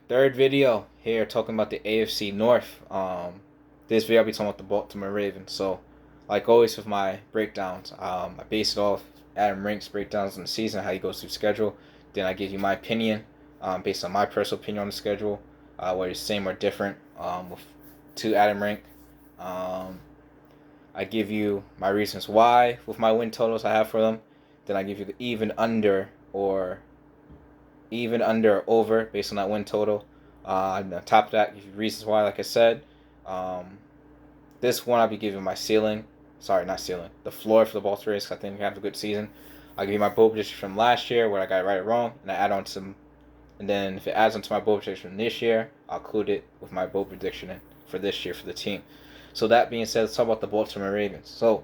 Third video here talking about the AFC North. This video I'll be talking about the Baltimore Ravens. So, like always with my breakdowns, I base it off Adam Rink's breakdowns on the season, how he goes through schedule. Then I give you my opinion, based on my personal opinion on the schedule, whether it's same or different. To Adam Rink, I give you my reasons why with my win totals I have for them. Then I give you the even under or over based on that win total. And on top of that, give you reasons why, like I said. Um, this one I'll be giving my ceiling. Sorry, not ceiling. The floor for the Baltimore Ravens. I think we have a good season. I'll give you my bowl prediction from last year, where I got it right or wrong, and I add on some. And then if it adds on to my bowl prediction from this year, I'll include it with my bowl prediction for this year for the team. So that being said, let's talk about the Baltimore Ravens. So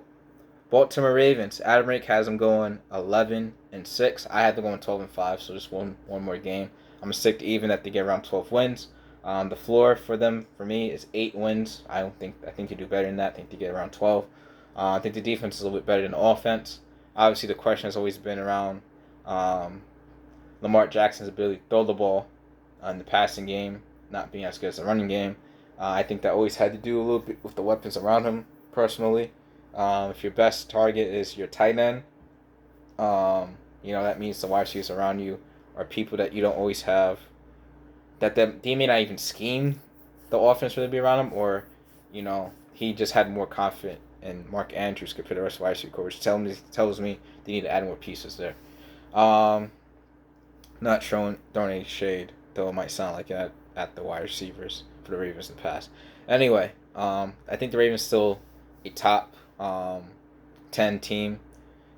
Baltimore Ravens, Adam Rink has them going 11-6. I had them going 12-5, so just one more game. I'm gonna stick to even that they get around 12 wins. The floor for them, for me, is 8 wins. I think they do better than that. I think they get around 12. I think the defense is a little bit better than the offense. Obviously, the question has always been around Lamar Jackson's ability to throw the ball in the passing game, not being as good as the running game. I think that always had to do a little bit with the weapons around him, personally. If your best target is your tight end, that means the wide receivers around you are people that you don't always have, that they may not even scheme the offense for to be around him, or, he just had more confidence in Mark Andrews compared to the rest of the wide receiver core, which tells me they need to add more pieces there. Not throwing any shade, though it might sound like that at the wide receivers for the Ravens in the past. Anyway, I think the Ravens still a top 10 team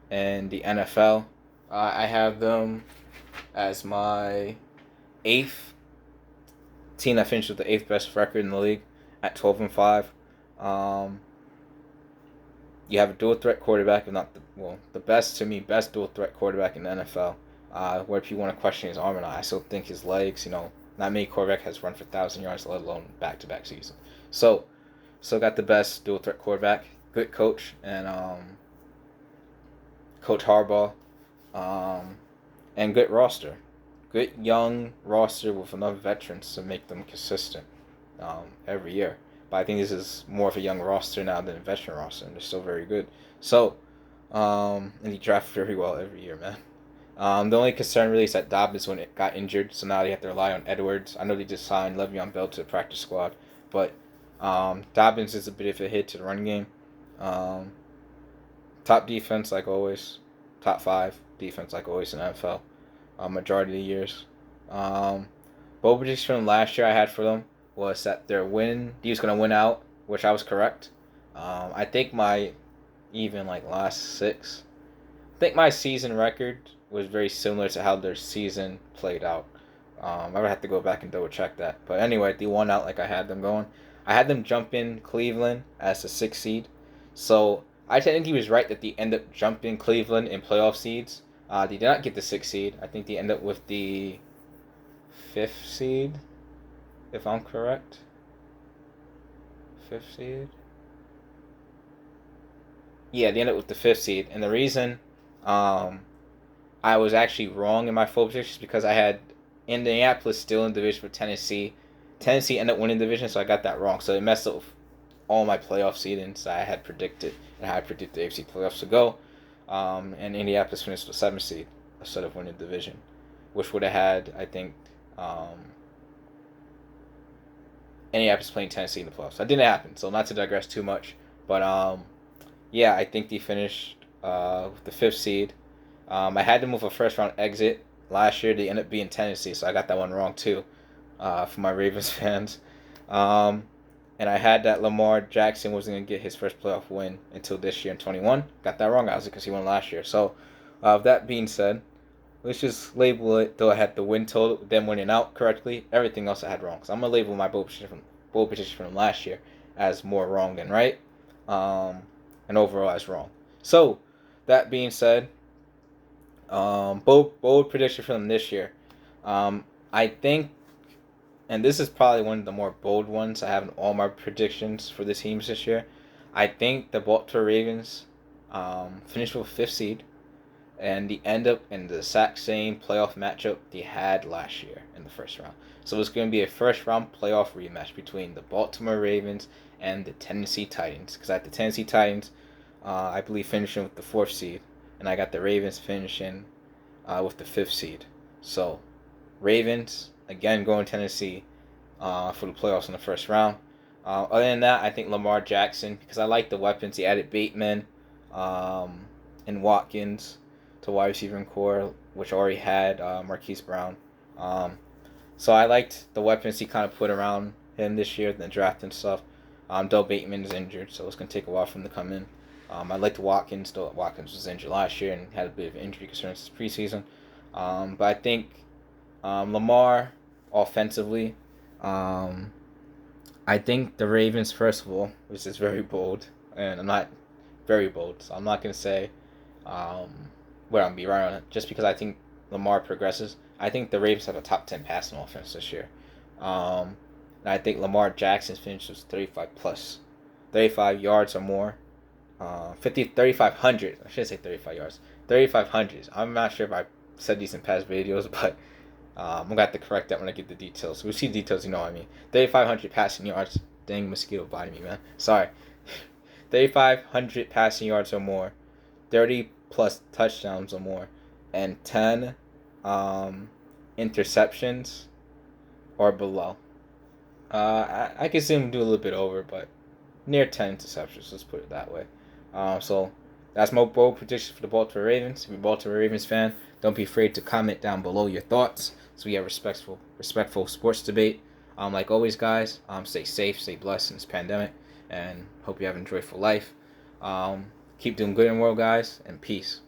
in the NFL. I have them as my 8th team that finished with the 8th best record in the league at 12-5. You have a dual threat quarterback, if not the best dual threat quarterback in the NFL. Where if you want to question his arm or not, I still think his legs. Not many quarterback has run for 1,000 yards, let alone back-to-back season. So got the best dual threat quarterback, good coach, and Coach Harbaugh, and good roster, good young roster with enough veterans to make them consistent every year. But I think this is more of a young roster now than a veteran roster, and they're still very good. So, and he drafts very well every year, man. The only concern really is that Dobbins when it got injured, so now they have to rely on Edwards. I know they just signed Le'Veon Bell to the practice squad, but Dobbins is a bit of a hit to the run game. Top defense like always, top 5 defense like always in the NFL. Majority of the years. Bowl prediction from last year I had for them was that he was going to win out, which I was correct. I think my last 6. I think my season record was very similar to how their season played out. I would have to go back and double check that. But anyway, they won out like I had them going. I had them jump in Cleveland as the 6th seed. So I think he was right that they end up jumping Cleveland in playoff seeds. They did not get the 6th seed. I think they end up with the 5th seed, if I'm correct. 5th seed? Yeah, they end up with the 5th seed. And the reason I was actually wrong in my full predictions because I had Indianapolis still in division with Tennessee. Tennessee ended up winning division, so I got that wrong. So it messed up with all my playoff seedings I had predicted, and how I predicted the AFC playoffs to go. And Indianapolis finished with 7th seed instead of winning the division, which would have had, I think, Indianapolis playing Tennessee in the playoffs. That didn't happen, so not to digress too much. But yeah, I think they finished with the 5th seed. I had them with a first round exit last year. They ended up being Tennessee, so I got that one wrong too. For my Ravens fans. And I had that Lamar Jackson wasn't going to get his first playoff win until this year in 21. Got that wrong, obviously, because he won last year. So, that being said, let's just label it, though I had the win total, them winning out correctly. Everything else I had wrong. So I'm going to label my bowl position from last year as more wrong than right. And overall as wrong. So, that being said, bold prediction from this year. I think, and this is probably one of the more bold ones I have in all my predictions for the teams this year. I think the Baltimore Ravens finish with 5th seed, and they end up in the exact same playoff matchup they had last year in the first round. So it's going to be a first round playoff rematch between the Baltimore Ravens and the Tennessee Titans. Because I had the Tennessee Titans, I believe, finishing with the 4th seed, and I got the Ravens finishing with the 5th seed. So Ravens again going Tennessee for the playoffs in the first round. Other than that, I think Lamar Jackson, because I like the weapons. He added Bateman and Watkins to wide receiver core, which already had Marquise Brown. So I liked the weapons he kind of put around him this year, the draft and stuff. Though Bateman is injured, so it's going to take a while for him to come in. I liked Watkins, though Watkins was injured last year and had a bit of injury concerns this preseason. But I think Lamar, offensively, I think the Ravens, first of all, which is very bold, and I'm not very bold, so I'm not going to say where I'm going to be right on it, just because I think Lamar progresses. I think the Ravens have a top 10 passing offense this year. And I think Lamar Jackson's finish was 35 plus. 35 yards or more. 3,500. I should say 35 yards. 3,500. I'm not sure if I said these in past videos, but I'm going to have to correct that when I get the details. We see details, you know what I mean. 3,500 passing yards. Dang, mosquito biting me, man. Sorry. 3,500 passing yards or more. 30 plus touchdowns or more. And 10 interceptions or below. I can see him do a little bit over, but near 10 interceptions, let's put it that way. So that's my bold prediction for the Baltimore Ravens. If you're a Baltimore Ravens fan, don't be afraid to comment down below your thoughts so we have respectful sports debate. Like always, guys, stay safe, stay blessed in this pandemic, and hope you have a joyful life. Keep doing good in the world, guys, and peace.